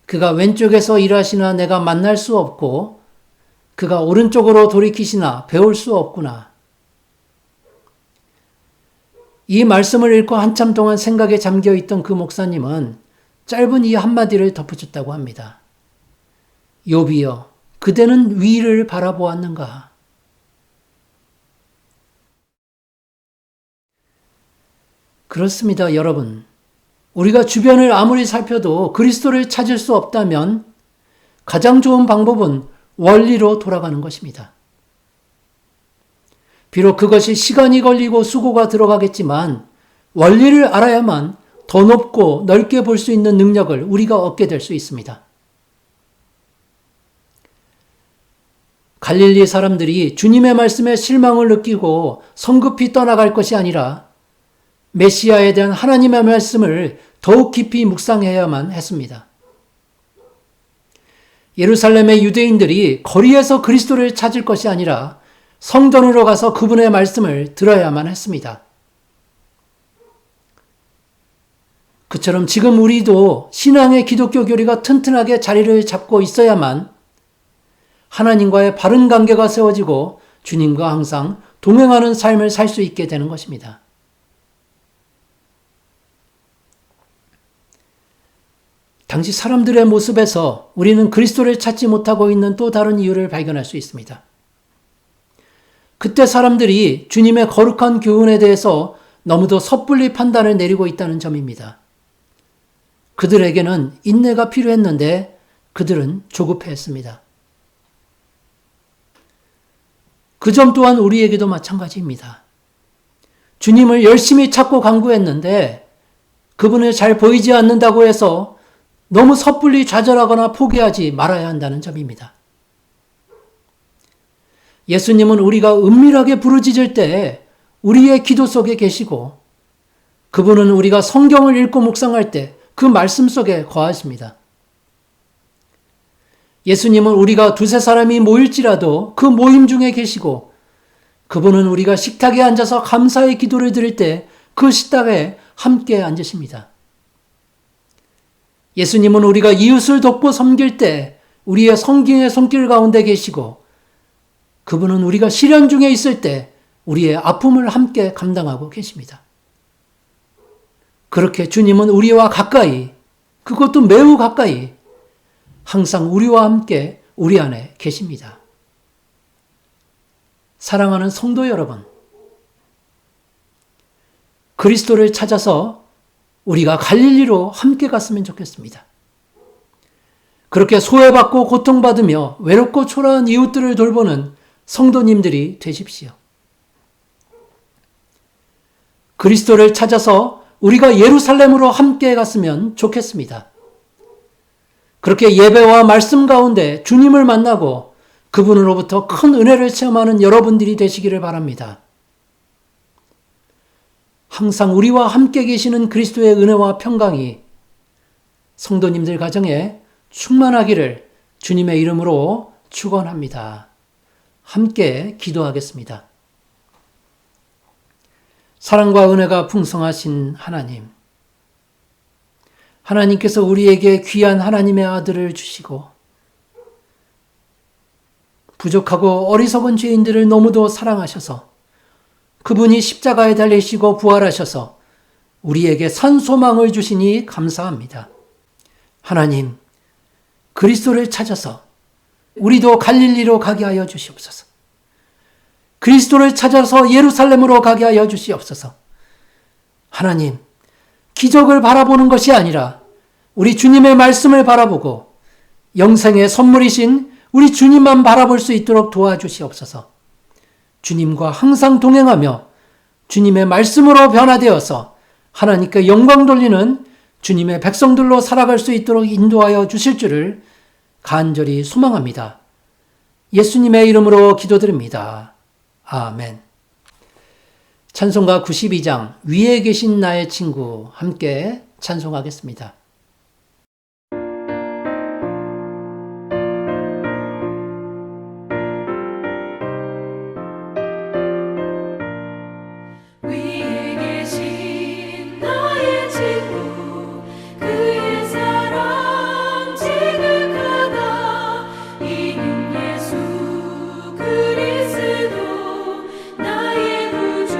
그가 왼쪽에서 일하시나 내가 만날 수 없고 그가 오른쪽으로 돌이키시나 배울 수 없구나. 이 말씀을 읽고 한참 동안 생각에 잠겨있던 그 목사님은 짧은 이 한마디를 덧붙였다고 합니다. 욥이여, 그대는 위를 바라보았는가? 그렇습니다, 여러분. 우리가 주변을 아무리 살펴도 그리스도를 찾을 수 없다면 가장 좋은 방법은 원리로 돌아가는 것입니다. 비록 그것이 시간이 걸리고 수고가 들어가겠지만 원리를 알아야만 더 높고 넓게 볼 수 있는 능력을 우리가 얻게 될 수 있습니다. 갈릴리 사람들이 주님의 말씀에 실망을 느끼고 성급히 떠나갈 것이 아니라 메시아에 대한 하나님의 말씀을 더욱 깊이 묵상해야만 했습니다. 예루살렘의 유대인들이 거리에서 그리스도를 찾을 것이 아니라 성전으로 가서 그분의 말씀을 들어야만 했습니다. 그처럼 지금 우리도 신앙의 기독교 교리가 튼튼하게 자리를 잡고 있어야만 하나님과의 바른 관계가 세워지고 주님과 항상 동행하는 삶을 살 수 있게 되는 것입니다. 당시 사람들의 모습에서 우리는 그리스도를 찾지 못하고 있는 또 다른 이유를 발견할 수 있습니다. 그때 사람들이 주님의 거룩한 교훈에 대해서 너무도 섣불리 판단을 내리고 있다는 점입니다. 그들에게는 인내가 필요했는데 그들은 조급해했습니다. 그 점 또한 우리에게도 마찬가지입니다. 주님을 열심히 찾고 간구했는데 그분을 잘 보이지 않는다고 해서 너무 섣불리 좌절하거나 포기하지 말아야 한다는 점입니다. 예수님은 우리가 은밀하게 부르짖을 때 우리의 기도 속에 계시고 그분은 우리가 성경을 읽고 묵상할 때 그 말씀 속에 거하십니다. 예수님은 우리가 두세 사람이 모일지라도 그 모임 중에 계시고 그분은 우리가 식탁에 앉아서 감사의 기도를 드릴 때 그 식탁에 함께 앉으십니다. 예수님은 우리가 이웃을 돕고 섬길 때 우리의 성경의 손길 가운데 계시고 그분은 우리가 시련 중에 있을 때 우리의 아픔을 함께 감당하고 계십니다. 그렇게 주님은 우리와 가까이, 그것도 매우 가까이 항상 우리와 함께 우리 안에 계십니다. 사랑하는 성도 여러분, 그리스도를 찾아서 우리가 갈릴리로 함께 갔으면 좋겠습니다. 그렇게 소외받고 고통받으며 외롭고 초라한 이웃들을 돌보는 성도님들이 되십시오. 그리스도를 찾아서 우리가 예루살렘으로 함께 갔으면 좋겠습니다. 그렇게 예배와 말씀 가운데 주님을 만나고 그분으로부터 큰 은혜를 체험하는 여러분들이 되시기를 바랍니다. 항상 우리와 함께 계시는 그리스도의 은혜와 평강이 성도님들 가정에 충만하기를 주님의 이름으로 축원합니다. 함께 기도하겠습니다. 사랑과 은혜가 풍성하신 하나님, 하나님께서 우리에게 귀한 하나님의 아들을 주시고 부족하고 어리석은 죄인들을 너무도 사랑하셔서 그분이 십자가에 달리시고 부활하셔서 우리에게 산 소망을 주시니 감사합니다. 하나님, 그리스도를 찾아서 우리도 갈릴리로 가게 하여 주시옵소서. 그리스도를 찾아서 예루살렘으로 가게 하여 주시옵소서. 하나님, 기적을 바라보는 것이 아니라 우리 주님의 말씀을 바라보고 영생의 선물이신 우리 주님만 바라볼 수 있도록 도와주시옵소서. 주님과 항상 동행하며 주님의 말씀으로 변화되어서 하나님께 영광 돌리는 주님의 백성들로 살아갈 수 있도록 인도하여 주실 줄을 간절히 소망합니다. 예수님의 이름으로 기도드립니다. 아멘. 찬송가 92장 위에 계신 나의 친구 함께 찬송하겠습니다. 위에 계신 나의 친구 그의 사랑 지극하다 이는 예수 그리스도 나의 구주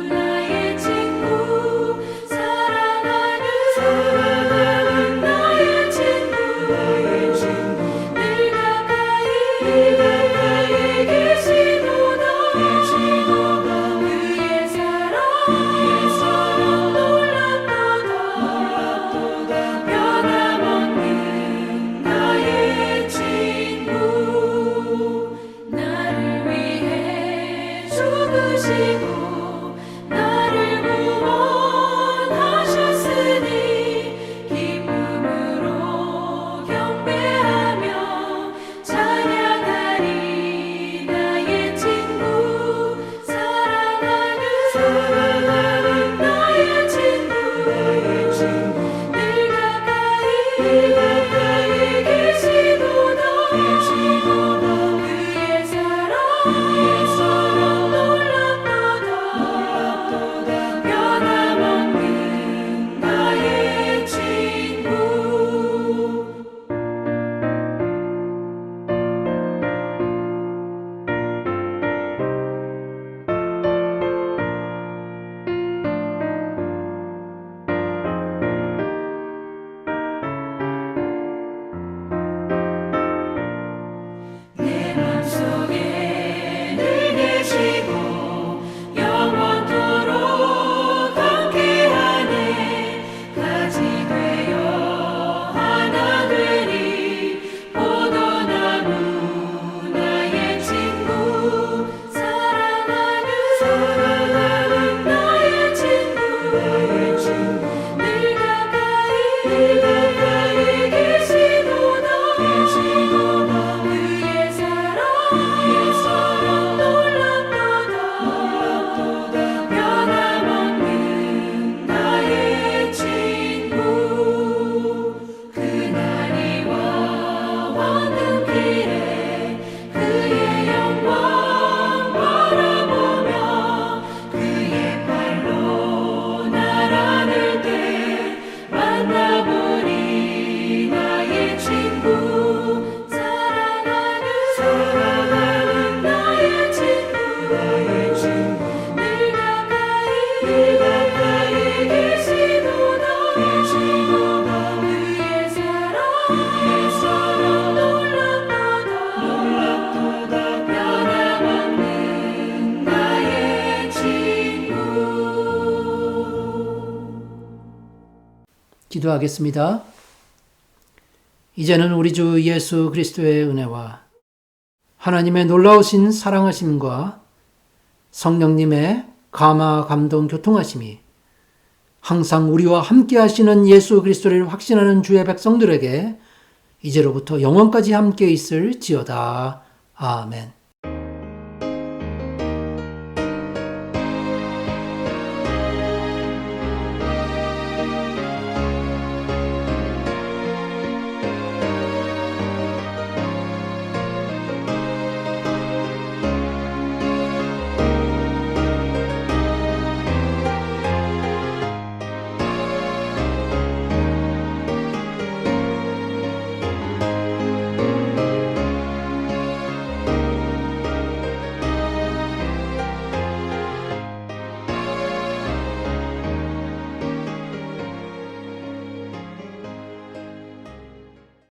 나의 친구 사랑하는 나의 친구 늘 가까이 계시도다 그의 사랑 놀랍도다 변함없는 나의 친구 나를 위해 죽으시고 나를 구원하셨으니 기쁨으로 경배하며 찬양하리 나의 친구 사랑하는 나의 친구 늘 가까이 계시도다 그의 사랑 놀랍도다 변함없는 나의 친구 내 맘속에 늘 계시고 영원토록 함께하네 가지 되어 하나 되리 포도나무 나의 친구 사랑하는 나의 친구 늘 가까이 계시도다 그의 사랑 놀랍도다 변함없는 나의 친구 그날이와 황금길에 그의 영광 바라보며 그의 발로 날 안을 때 만나보리 나의 친구 사랑하는 나의 친구 늘 가까이 계시도다 그의 사랑 놀랍도다 변함없는 나의 친구 기도하겠습니다. 이제는 우리 주 예수 그리스도의 은혜와 하나님의 놀라우신 사랑하심과 성령님의 감화, 감동, 교통하심이 항상 우리와 함께 하시는 예수 그리스도를 확신하는 주의 백성들에게 이제로부터 영원까지 함께 있을지어다. 아멘.